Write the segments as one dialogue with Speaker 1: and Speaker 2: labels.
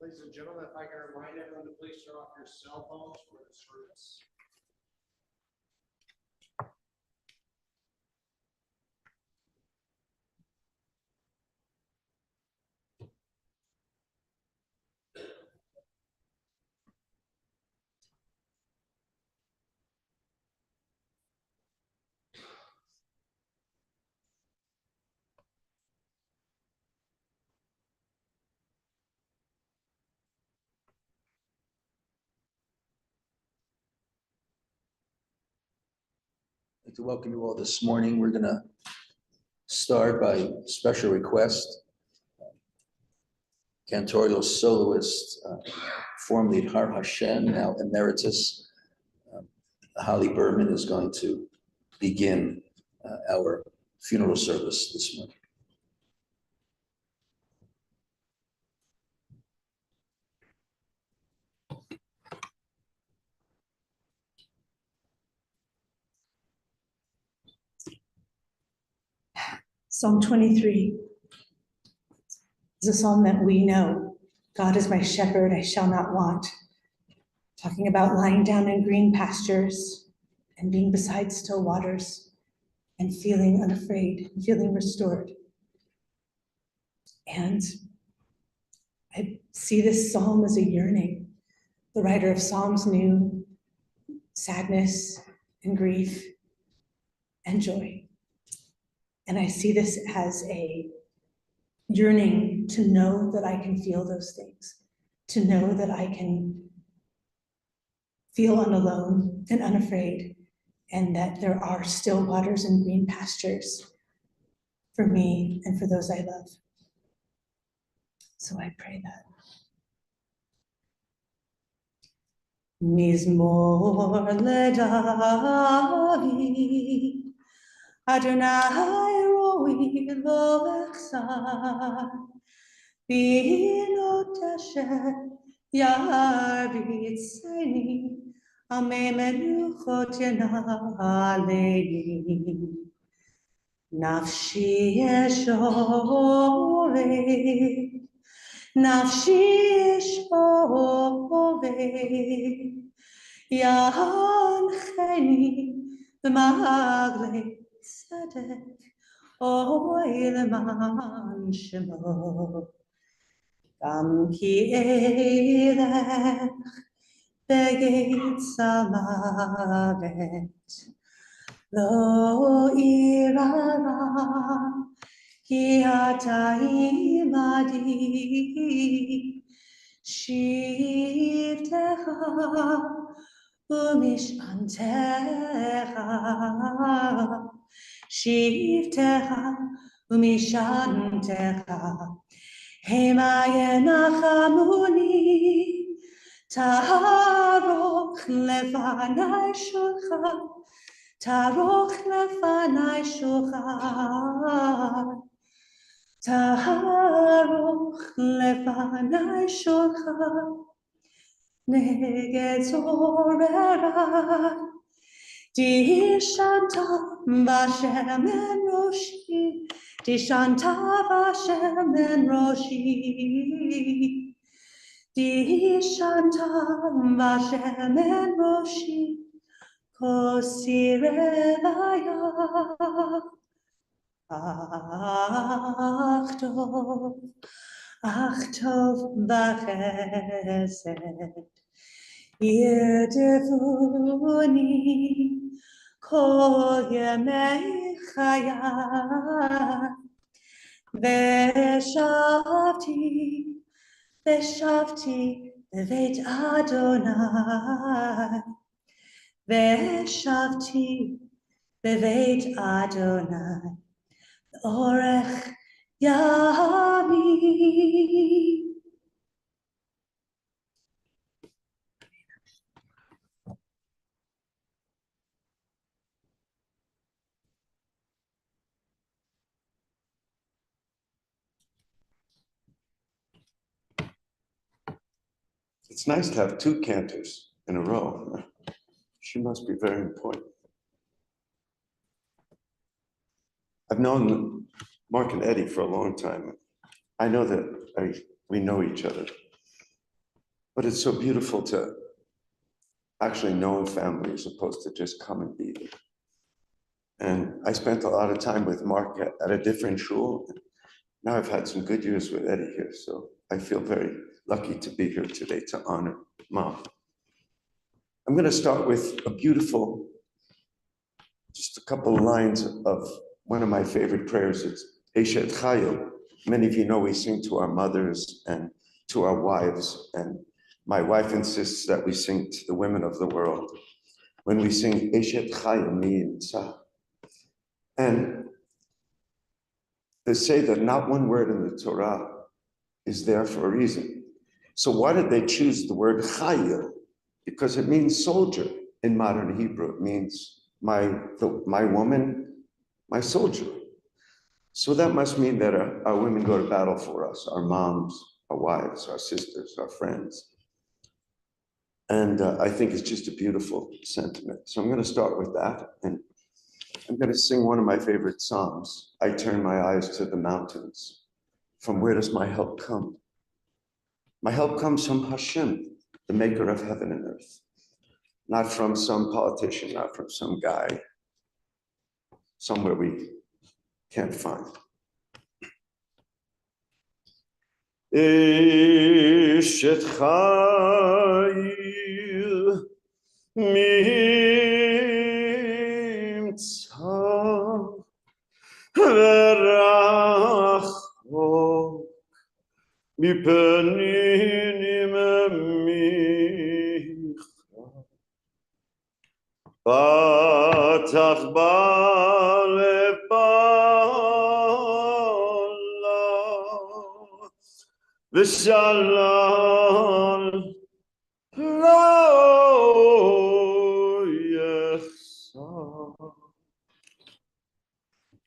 Speaker 1: Ladies and gentlemen, if I can remind everyone to please turn off your cell phones for the service.
Speaker 2: I'd like to welcome you all this morning. We're going to start by special request. Cantorial soloist, formerly at Har Hashem, now emeritus, Holly Berman is going to begin our funeral service this morning.
Speaker 3: Psalm 23 is a psalm that we know. God is my shepherd, I shall not want. Talking about lying down in green pastures and being beside still waters and feeling unafraid, feeling restored. And I see this psalm as a yearning. The writer of Psalms knew sadness and grief and joy. And I see this as a yearning to know that I can feel those things, to know that I can feel unalone and unafraid, and that there are still waters and green pastures for me and for those I love. So I pray that. Mizmor leDavid, Adonai roi lo echsar, b'not Asher yarbitzeni, amei menuchot yanaleini. Nafshi eshovet, nafshi eshovet, yancheni b'magle tzedek, oy leman shemo. Gam ki elech begeit Samavet, lo irara ki ata imadi, shivtecha umishantecha, shivtecha umishantecha, hema yenachamuni, taroch lefanai shulchan, taroch lefanai shulchan, taroch lefanai shulchan, neged zorerai, dishanta b'Hashem en roshi, dishanta b'Hashem en roshi, dishanta b'Hashem en roshi, kosi revaya, ach tov v'chesed, yirtifuni kol yemei chayai, veshavti beveit Adonai, veshavti beveit Adonai, orech yamim.
Speaker 4: It's nice to have two cantors in a row. She must be very important. I've known Mark and Eddie for a long time. I know that we know each other. But it's so beautiful to actually know a family as opposed to just come and be there. And I spent a lot of time with Mark at a different shul. Now I've had some good years with Eddie here, so I feel very lucky to be here today to honor Mom. I'm going to start with a beautiful, just a couple of lines of one of my favorite prayers. It's Eshet Chayil. Many of you know we sing to our mothers and to our wives, and my wife insists that we sing to the women of the world. When we sing Eshet Chayil Mi Yimtza. And they say that not one word in the Torah is there for a reason. So why did they choose the word Chayil? Because it means soldier in modern Hebrew. It means my woman, my soldier. So that must mean that our women go to battle for us, our moms, our wives, our sisters, our friends. And I think it's just a beautiful sentiment. So I'm going to start with that. And I'm going to sing one of my favorite psalms. I turn my eyes to the mountains. From where does my help come? My help comes from Hashem, the maker of heaven and earth. Not from some politician, not from some guy, somewhere we can't find. Eshet Chayil Mimtza Verachok Mipenim Micha Patach Balev Bala V'Shalal Lo Yechsar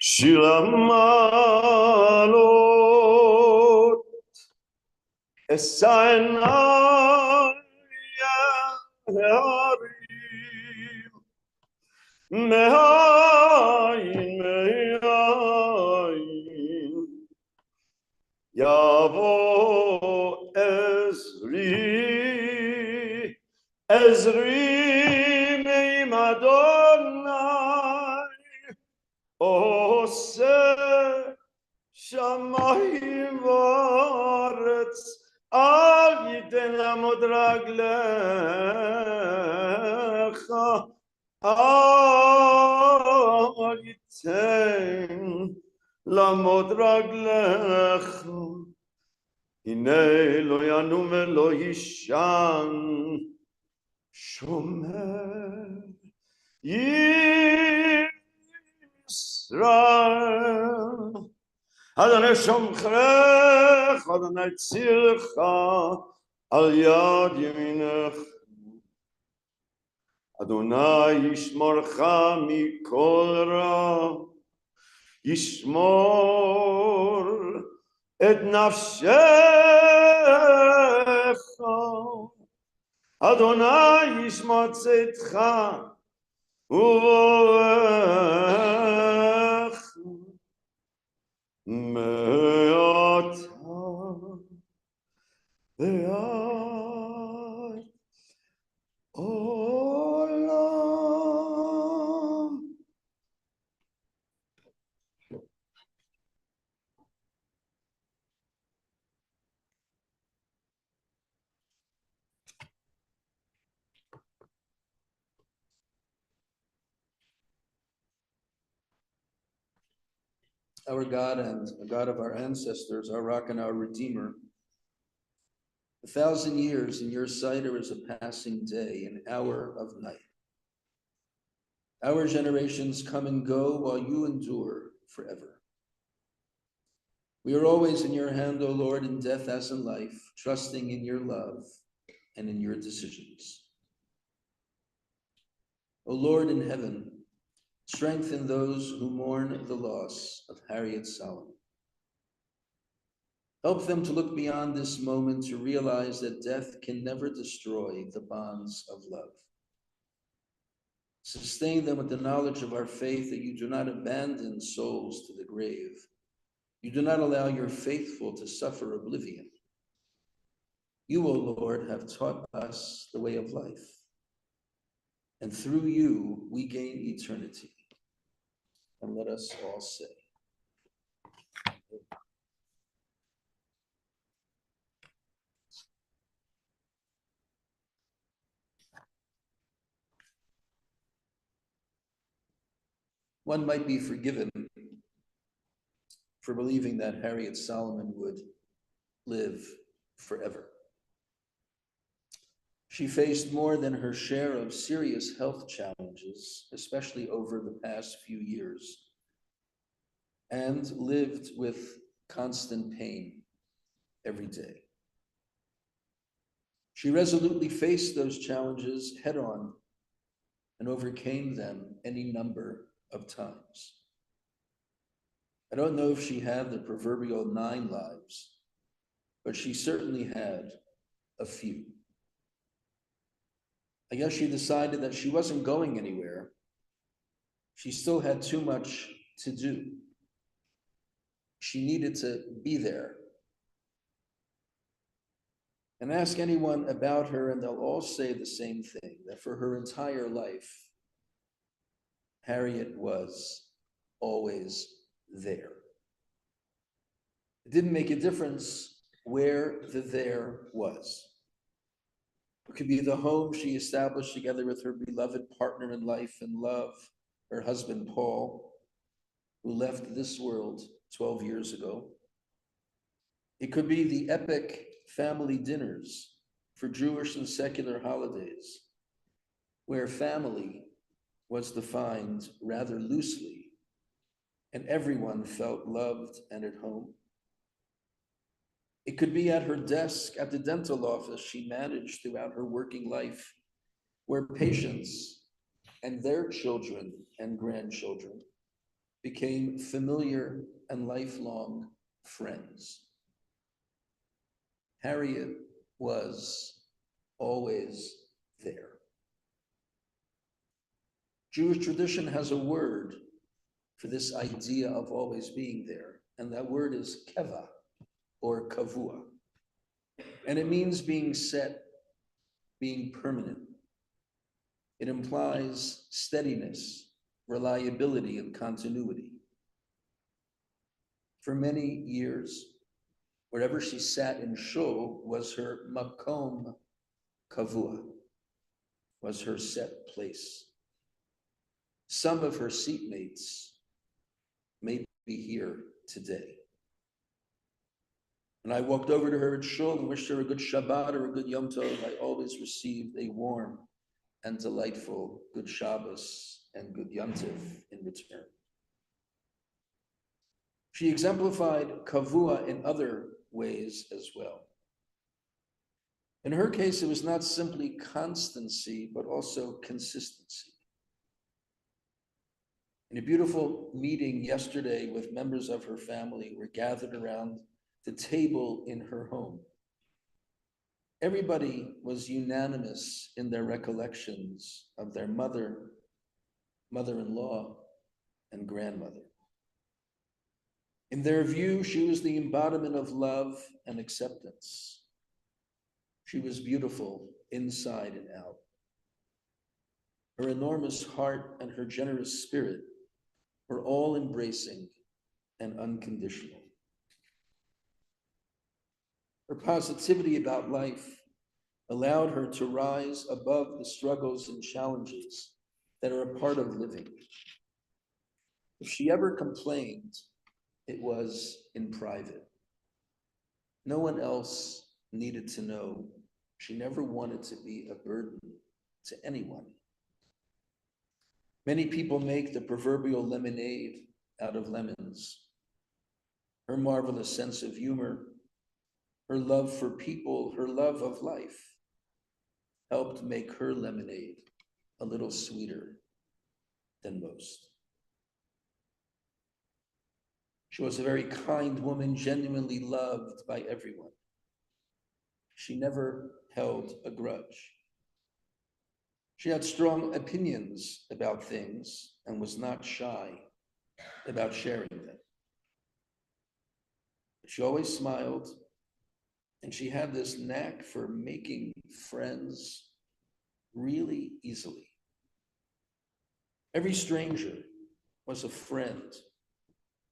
Speaker 4: Shilamalot Esainai Yaharim Mehayin Mehayin Yavo Ezri Meim Adonai Ose Shamayim Varetz Al Yiten Amod Raglecha Al Yiten Lamod Raglecha Hine Lo Yanum Lo Yishan Shomer Yisrael Adonai Shomchrech, Adonai Tzilcha, Al Yad Yeminech. Adonai Yishmorcha Mikol Ra, Yishmor Et Nafshecha. Adonai Yishmor Tzedcha, Uvoech. Me'ata ve'ad olam.
Speaker 2: Our God and the God of our ancestors, our rock and our redeemer, 1,000 years in your sight are as a passing day, an hour of night. Our generations come and go while you endure forever. We are always in your hand, O Lord, in death as in life, trusting in your love and in your decisions. O Lord in heaven, strengthen those who mourn the loss of Harriet Saliman. Help them to look beyond this moment to realize that death can never destroy the bonds of love. Sustain them with the knowledge of our faith that you do not abandon souls to the grave. You do not allow your faithful to suffer oblivion. You, O Lord, have taught us the way of life, and through you we gain eternity. And let us all say, one might be forgiven for believing that Harriet Saliman would live forever. She faced more than her share of serious health challenges, especially over the past few years, and lived with constant pain every day. She resolutely faced those challenges head on and overcame them any number of times. I don't know if she had the proverbial 9 lives, but she certainly had a few. I guess she decided that she wasn't going anywhere. She still had too much to do. She needed to be there. And ask anyone about her, and they'll all say the same thing, that for her entire life, Harriet was always there. It didn't make a difference where the there was. It could be the home she established together with her beloved partner in life and love, her husband, Paul, who left this world 12 years ago. It could be the epic family dinners for Jewish and secular holidays, where family was defined rather loosely and everyone felt loved and at home. It could be at her desk at the dental office she managed throughout her working life, where patients and their children and grandchildren became familiar and lifelong friends. Harriet was always there. Jewish tradition has a word for this idea of always being there, and that word is keva, or kavua. And it means being set, being permanent. It implies steadiness, reliability, and continuity. For many years, wherever she sat in shul was her makom kavua, was her set place. Some of her seatmates may be here today. When I walked over to her at shul and wished her a good Shabbat or a good Yom Tov, I always received a warm and delightful good Shabbos and good Yom Tov in return. She exemplified kavua in other ways as well. In her case, it was not simply constancy, but also consistency. In a beautiful meeting yesterday with members of her family, were gathered around the table in her home. Everybody was unanimous in their recollections of their mother, mother-in-law, and grandmother. In their view, she was the embodiment of love and acceptance. She was beautiful inside and out. Her enormous heart and her generous spirit were all embracing and unconditional. Her positivity about life allowed her to rise above the struggles and challenges that are a part of living. If she ever complained, it was in private. No one else needed to know. She never wanted to be a burden to anyone. Many people make the proverbial lemonade out of lemons. Her marvelous sense of humor, her love for people, her love of life, helped make her lemonade a little sweeter than most. She was a very kind woman, genuinely loved by everyone. She never held a grudge. She had strong opinions about things and was not shy about sharing them. She always smiled And she had this knack for making friends really easily. Every stranger was a friend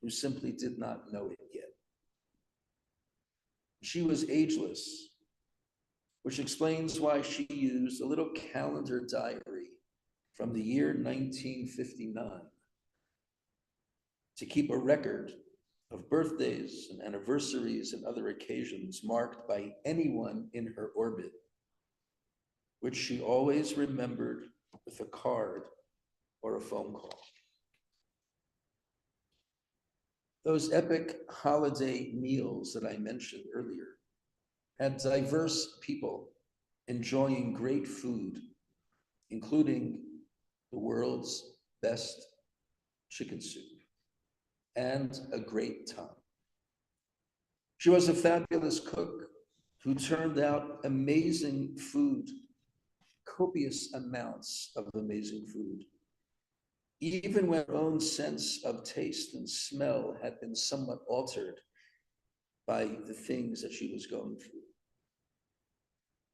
Speaker 2: who simply did not know it yet. She was ageless, which explains why she used a little calendar diary from the year 1959 to keep a record of birthdays and anniversaries and other occasions marked by anyone in her orbit, which she always remembered with a card or a phone call. Those epic holiday meals that I mentioned earlier had diverse people enjoying great food, including the world's best chicken soup, and a great time. She was a fabulous cook who turned out amazing food, copious amounts of amazing food, even when her own sense of taste and smell had been somewhat altered by the things that she was going through.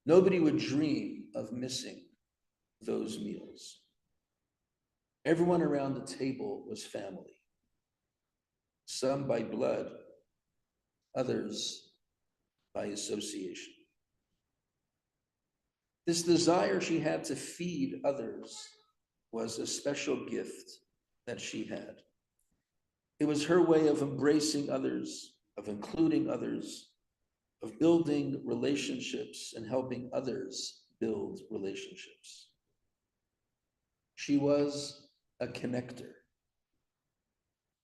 Speaker 2: Nobody would dream of missing those meals. Everyone around the table was family, some by blood, others by association. This desire she had to feed others was a special gift that she had. It was her way of embracing others, of including others, of building relationships and helping others build relationships. She was a connector.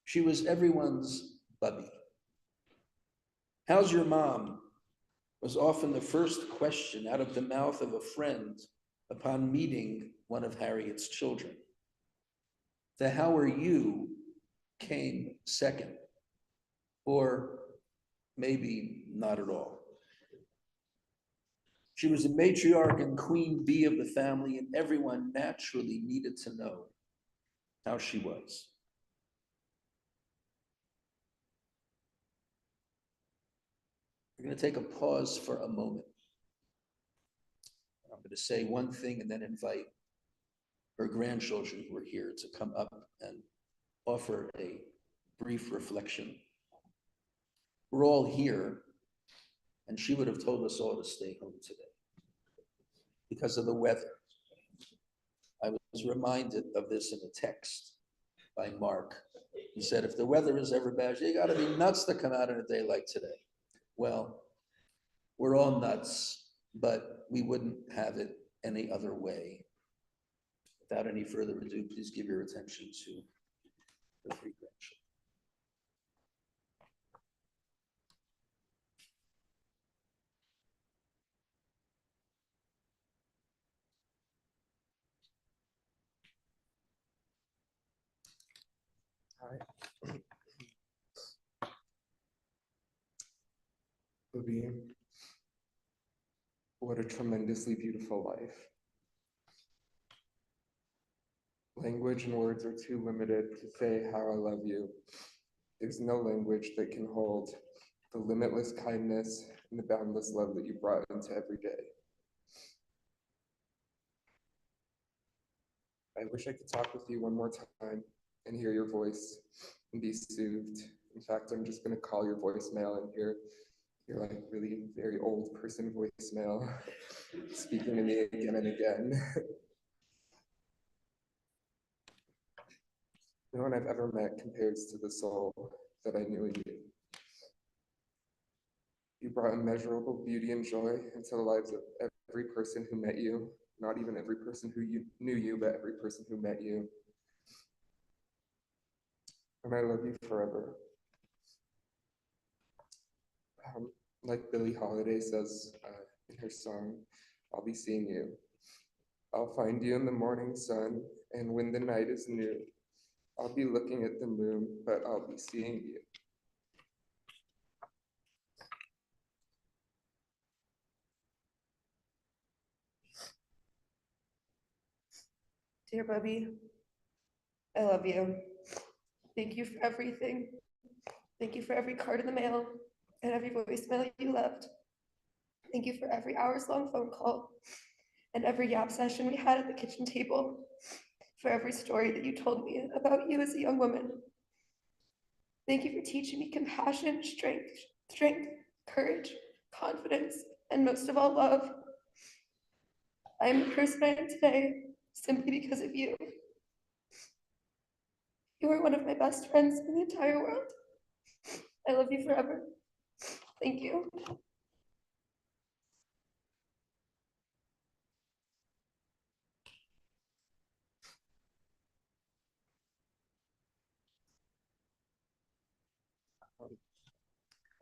Speaker 2: She was everyone's bubby. "How's your mom?" was often the first question out of the mouth of a friend upon meeting one of Harriet's children. The "how are you" came second, or maybe not at all. She was a matriarch and queen bee of the family, and everyone naturally needed to know how she was. We're going to take a pause for a moment. I'm going to say one thing and then invite her grandchildren who are here to come up and offer a brief reflection. We're all here, and she would have told us all to stay home today because of the weather. I was reminded of this in a text by Mark. He said, if the weather is ever bad, you got to be nuts to come out on a day like today. Well, we're all nuts, but we wouldn't have it any other way. Without any further ado, please give your attention to the three grandchildren.
Speaker 5: Hi. Bobby, what a tremendously beautiful life. Language and words are too limited to say how I love you. There's no language that can hold the limitless kindness and the boundless love that you brought into every day. I wish I could talk with you one more time and hear your voice and be soothed. In fact, I'm just going to call your voicemail and hear your like really very old person voicemail speaking to me again and again. No one I've ever met compares to the soul that I knew in you. You brought immeasurable beauty and joy into the lives of every person who met you, not even every person who knew you, but every person who met you. And I love you forever. Like Billie Holiday says in her song, I'll be seeing you. I'll find you in the morning sun, and when the night is new, I'll be looking at the moon, but I'll be seeing you.
Speaker 6: Dear Bubby, I love you. Thank you for everything. Thank you for every card in the mail and every voicemail you left. Thank you for every hours-long phone call and every yap session we had at the kitchen table, for every story that you told me about you as a young woman. Thank you for teaching me compassion, strength, courage, confidence, and most of all, love. I am the person I am today simply because of you. You are one of my best friends in the entire world. I love you forever. Thank you.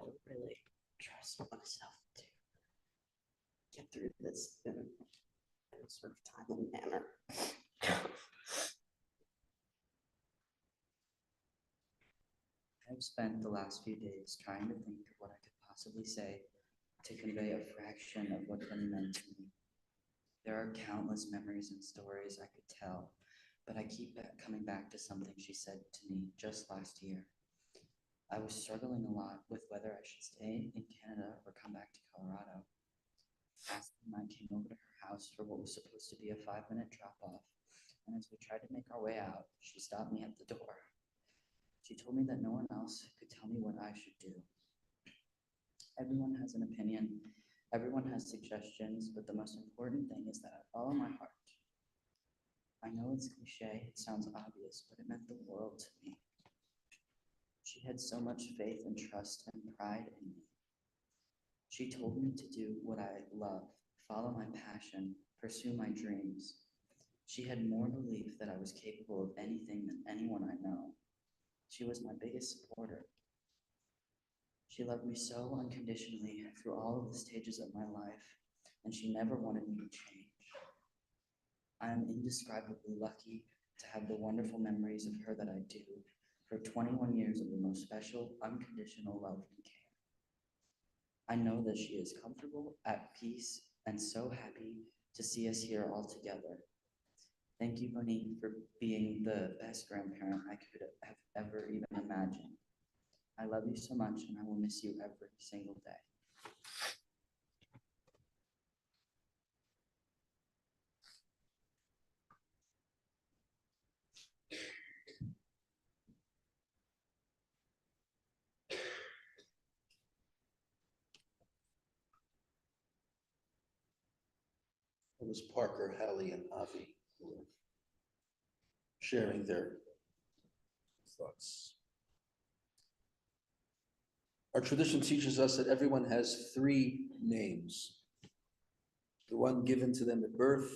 Speaker 7: I really trust myself to get through this in a sort of timely manner. I've spent the last few days trying to think of what I could possibly say to convey a fraction of what Bunny meant to me. There are countless memories and stories I could tell, but I keep coming back to something she said to me just last year. I was struggling a lot with whether I should stay in Canada or come back to Colorado. Last time I came over to her house for what was supposed to be a 5-minute drop-off, and as we tried to make our way out, she stopped me at the door. She told me that no one else could tell me what I should do. Everyone has an opinion, everyone has suggestions, but the most important thing is that I follow my heart. I know it's cliche, it sounds obvious, but it meant the world to me. She had so much faith and trust and pride in me. She told me to do what I love, follow my passion, pursue my dreams. She had more belief that I was capable of anything than anyone I know. She was my biggest supporter. She loved me so unconditionally through all of the stages of my life, and she never wanted me to change. I am indescribably lucky to have the wonderful memories of her that I do, for 21 years of the most special, unconditional love and care. I know that she is comfortable, at peace, and so happy to see us here all together. Thank you, Bunny, for being the best grandparent I could have ever even imagined. I love you so much, and I will miss you every single day.
Speaker 2: It was Parker, Hallie, and Avi who were sharing their thoughts. Our tradition teaches us that everyone has 3 names. The one given to them at birth,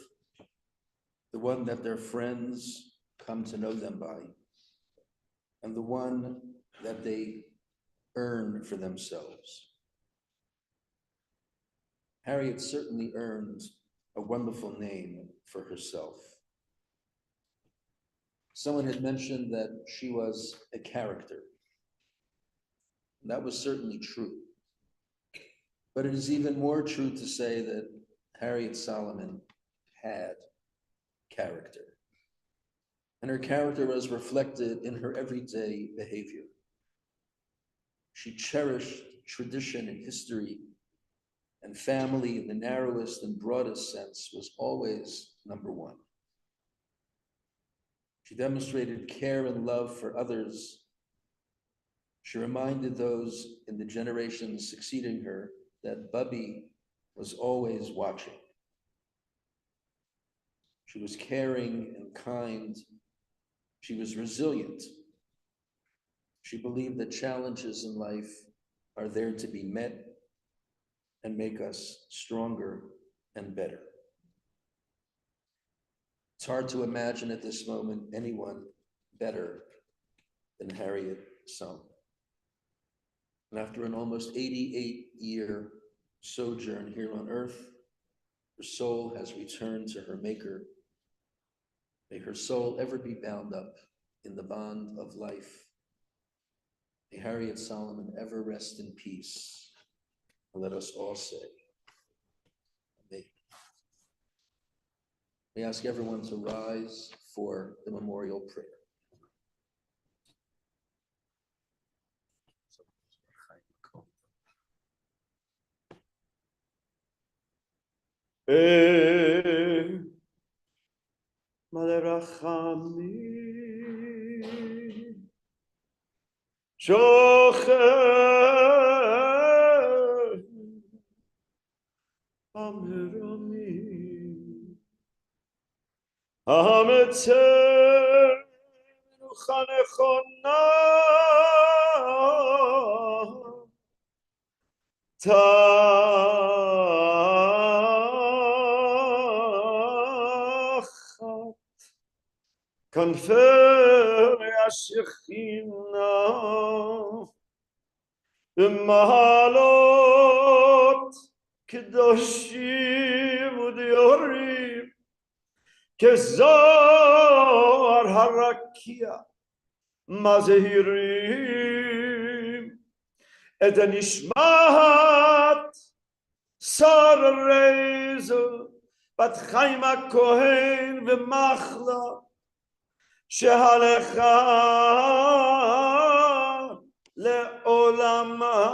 Speaker 2: the one that their friends come to know them by, and the one that they earn for themselves. Harriet certainly earned a wonderful name for herself. Someone had mentioned that she was a character. And that was certainly true. But it is even more true to say that Harriet Saliman had character. And her character was reflected in her everyday behavior. She cherished tradition and history, and family in the narrowest and broadest sense was always number one. She demonstrated care and love for others. She reminded those in the generations succeeding her that Bubby was always watching. She was caring and kind. She was resilient. She believed that challenges in life are there to be met and make us stronger and better. It's hard to imagine at this moment anyone better than Harriet Saliman. And after an almost 88-year sojourn here on earth, her soul has returned to her Maker. May her soul ever be bound up in the bond of life. May Harriet Saliman ever rest in peace. And let us all say, Amen. We ask everyone to rise for the memorial prayer.
Speaker 4: מלא רחמים, שוכן המרמים, המצא מנוחה נכונה, תחת כנפי השכינה, במעלות קדושים ודיורים, כזוהר הרקיע מזהירים את הנשמת שר רייזו בת חיים הכהן ומחלה שהלכה לעולמה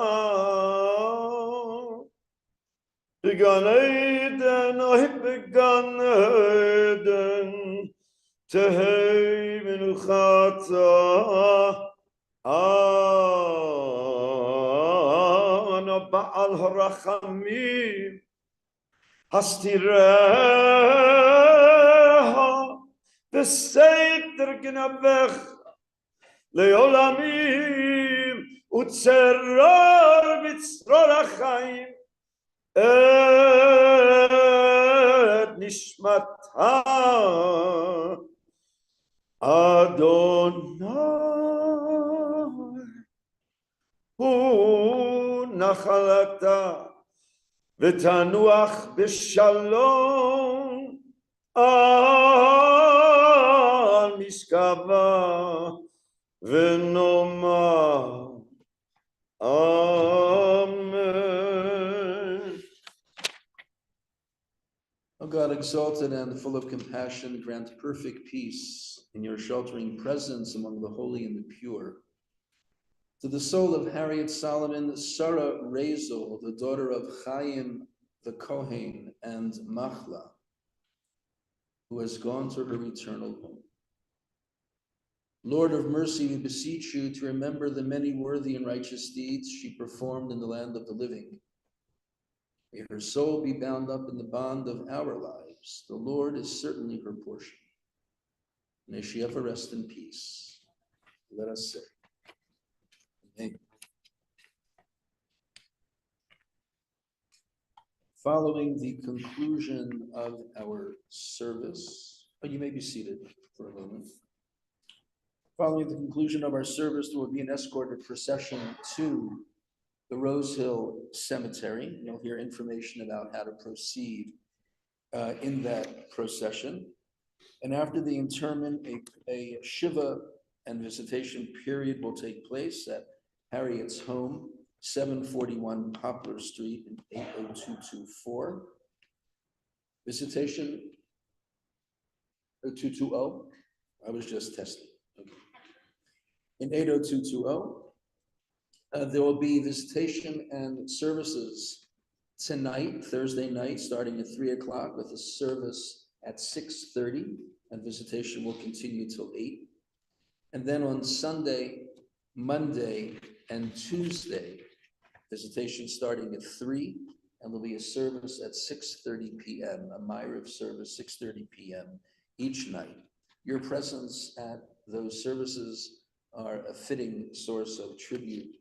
Speaker 4: בגן עדן, אוי בגן עדן תהי מנוחתה, אנא בעל הרחמים הסתיריה בסתר גנבך לעולמים וצרור בצרור החיים את נשמתה, אדוני הוא נחלתה ותנוח בשלום על משכבה ונאמר amen.
Speaker 2: O God, exalted and full of compassion, grant perfect peace in your sheltering presence among the holy and the pure. To the soul of Harriet Saliman, Sarah Rezel, the daughter of Chaim the Kohen and Machla, who has gone to her eternal home. Lord of mercy, we beseech you to remember the many worthy and righteous deeds she performed in the land of the living. May her soul be bound up in the bond of our lives. The Lord is certainly her portion. May she ever rest in peace. Let us say, Amen. Following the conclusion of our service, you may be seated for a moment. Following the conclusion of our service, there will be an escorted procession to the Rose Hill Cemetery. You'll hear information about how to proceed in that procession. And after the interment, a Shiva and visitation period will take place at Harriet's home, 741 Poplar Street in 80224. Visitation 220. I was just testing. Okay. In 80220, there will be visitation and services tonight, Thursday night, starting at 3 o'clock with a service at 6:30, and visitation will continue till 8. And then on Sunday, Monday, and Tuesday, visitation starting at 3, and there'll be a service at 6:30 p.m., a Ma'ariv service, 6:30 p.m. each night. Your presence at those services are a fitting source of tribute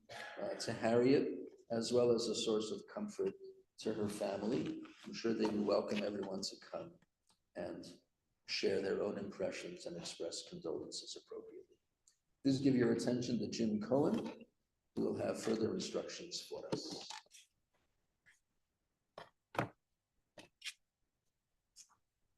Speaker 2: to Harriet, as well as a source of comfort to her family. I'm sure they will welcome everyone to come and share their own impressions and express condolences appropriately. Please give your attention to Jim Cohen, who will have further instructions for us.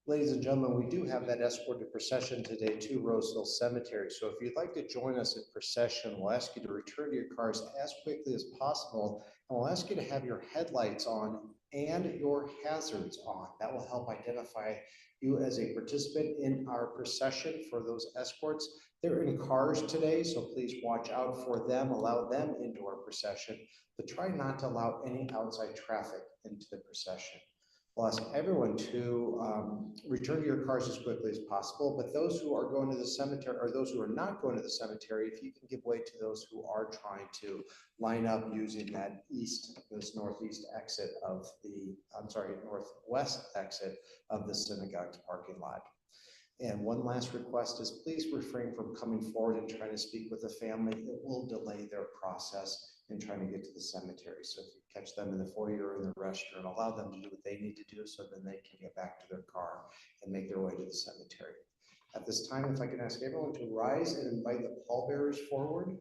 Speaker 1: Ladies and gentlemen, we do have that escorted procession today to Rose Hill Cemetery. So if you'd like to join us in procession, we'll ask you to return to your cars as quickly as possible. And we'll ask you to have your headlights on and your hazards on. That will help identify you as a participant in our procession for those escorts. They're in cars today, so please watch out for them, allow them into our procession, but try not to allow any outside traffic into the procession. We'll ask everyone to return to your cars as quickly as possible, but those who are going to the cemetery, or those who are not going to the cemetery, if you can give way to those who are trying to line up using that this northeast exit of the, northwest exit of the synagogue's parking lot. And one last request is please refrain from coming forward and trying to speak with the family. It will delay their process in trying to get to the cemetery. So if you catch them in the foyer or in the restroom, allow them to do what they need to do so then they can get back to their car and make their way to the cemetery. At this time, if I can ask everyone to rise and invite the pallbearers forward.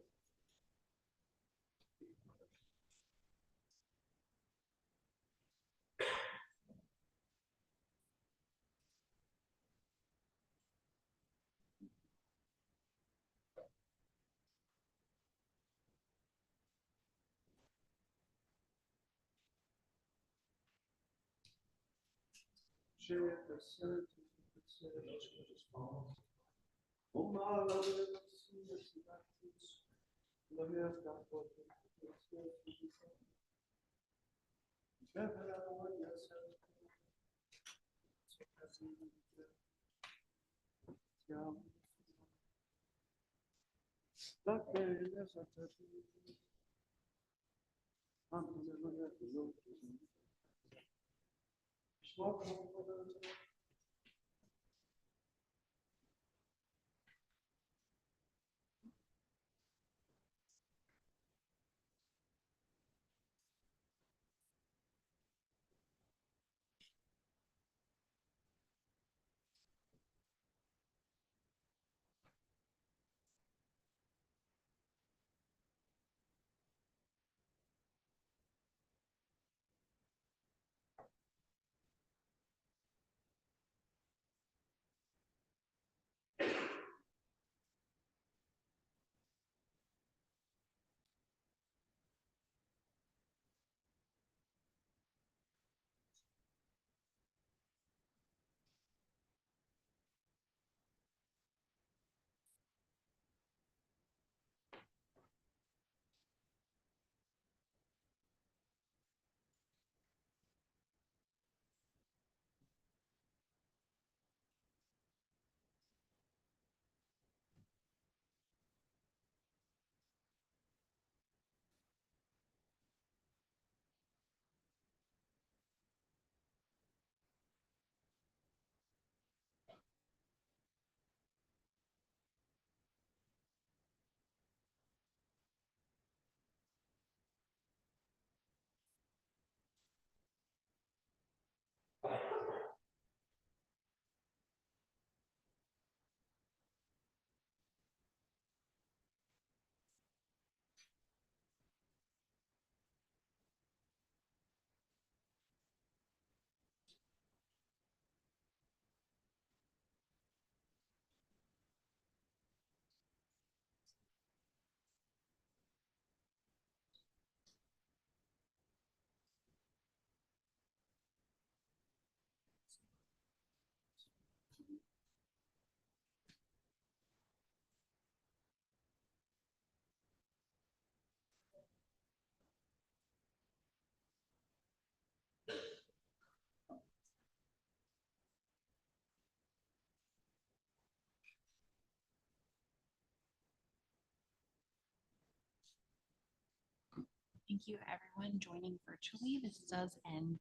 Speaker 8: Thank you everyone joining virtually. This does end